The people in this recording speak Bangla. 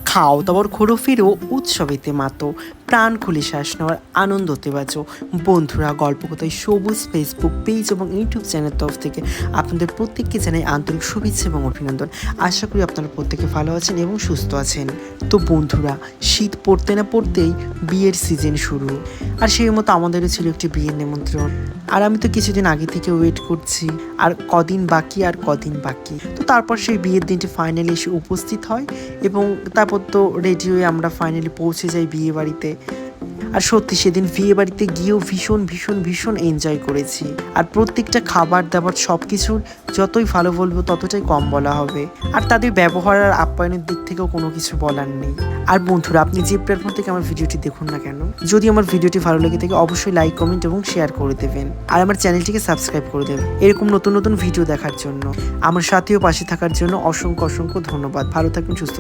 খাও দাওয়ার খোরফেরও উৎসবেতে মাতো, প্রাণ খুলে শ্বাস নেওয়ার আনন্দতে বাঁচো। বন্ধুরা, গল্পকথায় সবুজ ফেসবুক পেজ এবং ইউটিউব চ্যানেল তরফ থেকে আপনাদের প্রত্যেককে জানাই আন্তরিক শুভেচ্ছা এবং অভিনন্দন। আশা করি আপনারা প্রত্যেকে ভালো আছেন এবং সুস্থ আছেন। তো বন্ধুরা, শীত পড়তে না পড়তেই বিয়ের সিজন শুরু, আর সেই মতো আমাদেরও ছিল একটি বিয়ের নিমন্ত্রণ। আর আমি তো কিছুদিন আগে থেকে ওয়েট করছি, আর কদিন বাকি। তো তারপর সেই বিয়ের দিনটি ফাইনালি এসে উপস্থিত হয় এবং তারপর তো রেডি হয়ে আমরা ফাইনালি পৌঁছে যাই বিয়ে বাড়িতে। আর সত্যি সেদিন বিয়ে বাড়িতে গিয়েও ভীষণ এনজয় করেছি। আর প্রত্যেকটা খাবার দাবার সব কিছুর যতই ভালো বলবো ততটাই কম বলা হবে। আর তাদের ব্যবহার আর আপ্যায়নের দিক থেকেও কোনো কিছু বলার নেই। আর বন্ধুরা, আপনি যে প্ল্যাটফর্ম থেকে আমার ভিডিওটি দেখুন না কেন, যদি আমার ভিডিওটি ভালো লেগে থাকে অবশ্যই লাইক, কমেন্ট এবং শেয়ার করে দেবেন। আর আমার চ্যানেলটিকে সাবস্ক্রাইব করে দেবেন এরকম নতুন ভিডিও দেখার জন্য। আমার সাথেও পাশে থাকার জন্য অসংখ্য ধন্যবাদ। ভালো থাকবেন, সুস্থ